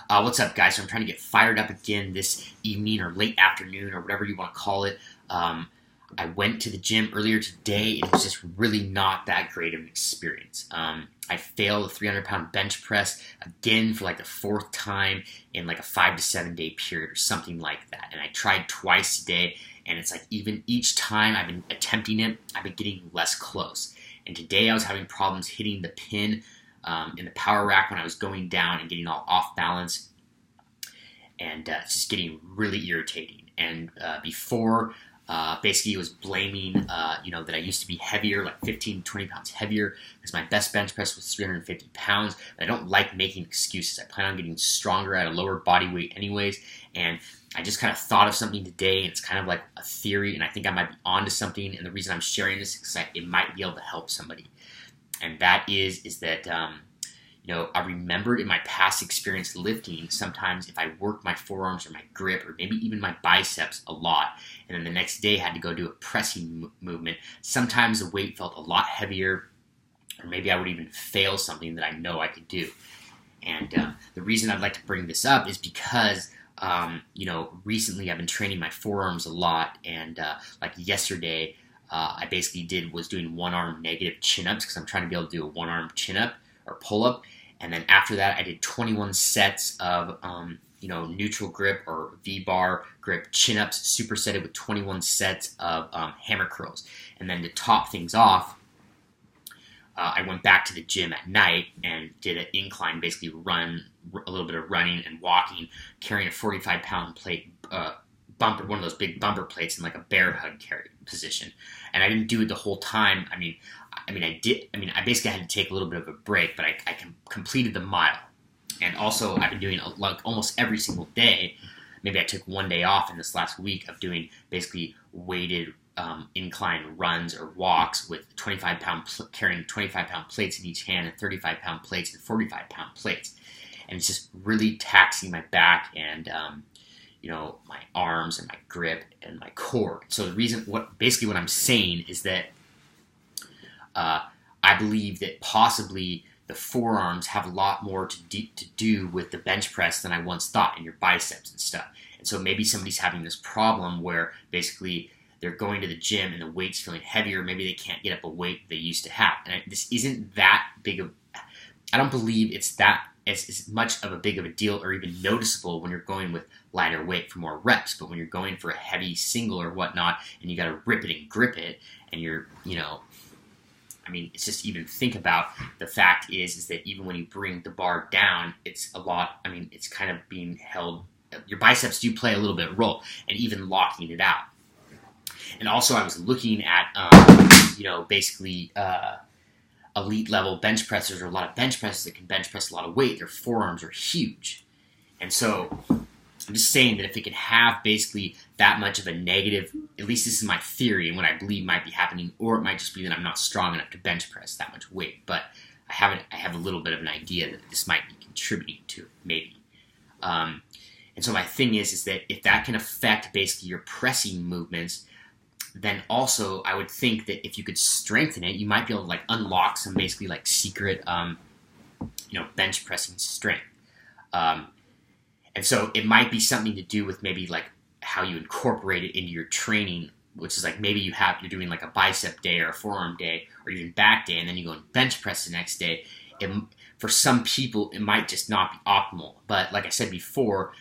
What's up, guys? So I'm trying to get fired up again this evening or late afternoon or whatever you want to call it. I went to the gym earlier today, and it was just really not that great of an experience. I failed a 300-pound bench press again for like the fourth time in like a 5 to 7 day period or something like that. And I tried twice today, and it's like even each time I've been attempting it, I've been getting less close. And today I was having problems hitting the pin in the power rack when I was going down and getting all off balance, and it's just getting really irritating. And before, basically it was blaming, that I used to be heavier, like 15, 20 pounds heavier, because my best bench press was 350 pounds. But I don't like making excuses. I plan on getting stronger at a lower body weight anyways, and I just kind of thought of something today, and it's kind of like a theory, and I think I might be onto something. And the reason I'm sharing this is because it might be able to help somebody. And that is that, I remembered in my past experience lifting, sometimes if I worked my forearms or my grip or maybe even my biceps a lot, and then the next day had to go do a pressing movement, sometimes the weight felt a lot heavier, or maybe I would even fail something that I know I could do. And the reason I'd like to bring this up is because recently I've been training my forearms a lot, and like yesterday, I basically was doing one-arm negative chin-ups because I'm trying to be able to do a one-arm chin-up or pull-up. And then after that, I did 21 sets of, neutral grip or V-bar grip chin-ups, supersetted with 21 sets of hammer curls. And then to top things off, I went back to the gym at night and did an incline, basically a little bit of running and walking, carrying a 45-pound plate, one of those big bumper plates in like a bear hug carry position. And I didn't do it the whole time. I basically had to take a little bit of a break, but I completed the mile. And also, I've been doing like almost every single day. Maybe I took one day off in this last week of doing basically weighted incline runs or walks with carrying 25-pound plates in each hand and 35-pound plates and 45-pound plates. And it's just really taxing my back and my arms and my grip and my core. So what I'm saying is that I believe that possibly the forearms have a lot more to do with the bench press than I once thought, and your biceps and stuff. And so maybe somebody's having this problem where basically they're going to the gym and the weight's feeling heavier. Maybe they can't get up a weight they used to have. And this isn't that big of, I don't believe it's that as much of a big of a deal or even noticeable when you're going with lighter weight for more reps. But when you're going for a heavy single or whatnot, and you got to rip it and grip it, and you're, it's just even think about the fact is that even when you bring the bar down, it's a lot, it's kind of being held, your biceps do play a little bit of role, and even locking it out. And also I was looking at, elite level bench pressers, or a lot of bench pressers that can bench press a lot of weight, their forearms are huge. And so I'm just saying that if it can have basically that much of a negative, at least this is my theory and what I believe might be happening, or it might just be that I'm not strong enough to bench press that much weight. But I have a little bit of an idea that this might be contributing to it, maybe. And so my thing is that if that can affect basically your pressing movements, then also I would think that if you could strengthen it, you might be able to like unlock some basically like secret, bench pressing strength. And so it might be something to do with maybe like how you incorporate it into your training, which is like maybe you're doing like a bicep day or a forearm day or even back day, and then you go and bench press the next day. For some people, it might just not be optimal. But like I said before,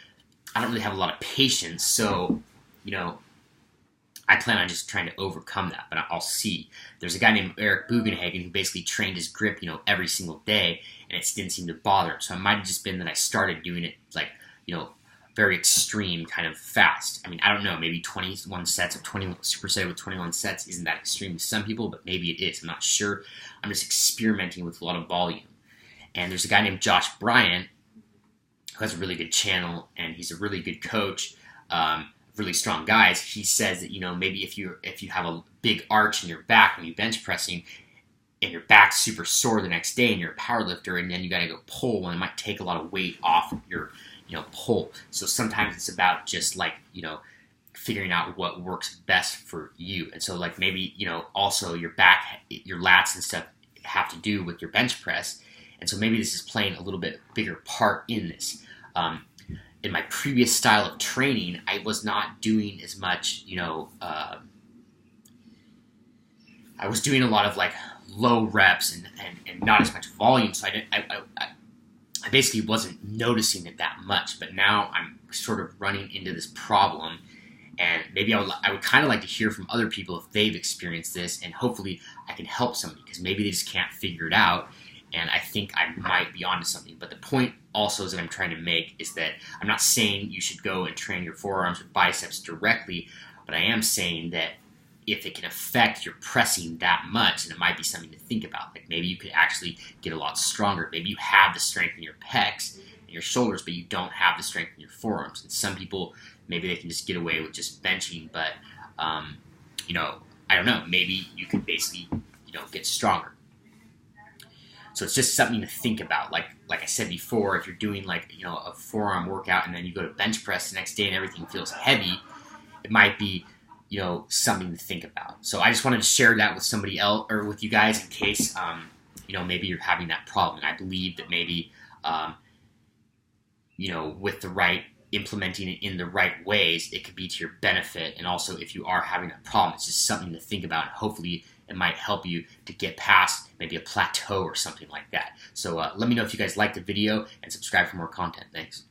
I don't really have a lot of patience, so I plan on just trying to overcome that, but I'll see. There's a guy named Eric Bugenhagen who basically trained his grip, every single day, and it didn't seem to bother him. So it might have just been that I started doing it like, very extreme, kind of fast. I don't know, maybe 21 sets of 21 superset with 21 sets isn't that extreme to some people, but maybe it is. I'm not sure. I'm just experimenting with a lot of volume. And there's a guy named Josh Bryant who has a really good channel, and he's a really good coach. Really strong guys. He says that maybe if you have a big arch in your back when you bench pressing, and your back's super sore the next day, and you're a power lifter, and then you got to go pull, and it might take a lot of weight off of your pull. So sometimes it's about just like figuring out what works best for you. And so like maybe also your back, your lats and stuff have to do with your bench press, and so maybe this is playing a little bit bigger part in this. In my previous style of training, I was not doing as much, I was doing a lot of like low reps and not as much volume, so I basically wasn't noticing it that much. But now I'm sort of running into this problem, and maybe I would kind of like to hear from other people if they've experienced this, and hopefully I can help somebody, because maybe they just can't figure it out, and I think I might be onto something. But the point also that I'm trying to make is that I'm not saying you should go and train your forearms or biceps directly, but I am saying that if it can affect your pressing that much, and it might be something to think about. Like maybe you could actually get a lot stronger. Maybe you have the strength in your pecs and your shoulders, but you don't have the strength in your forearms. And some people, maybe they can just get away with just benching, but I don't know. Maybe you could basically, get stronger. So it's just something to think about. Like I said before, if you're doing a forearm workout and then you go to bench press the next day and everything feels heavy, it might be something to think about. So I just wanted to share that with somebody else, or with you guys, in case maybe you're having that problem. And I believe that maybe with the right, implementing it in the right ways, it could be to your benefit. And also, if you are having that problem, it's just something to think about. And hopefully it might help you to get past maybe a plateau or something like that. So let me know if you guys liked the video, and subscribe for more content. Thanks.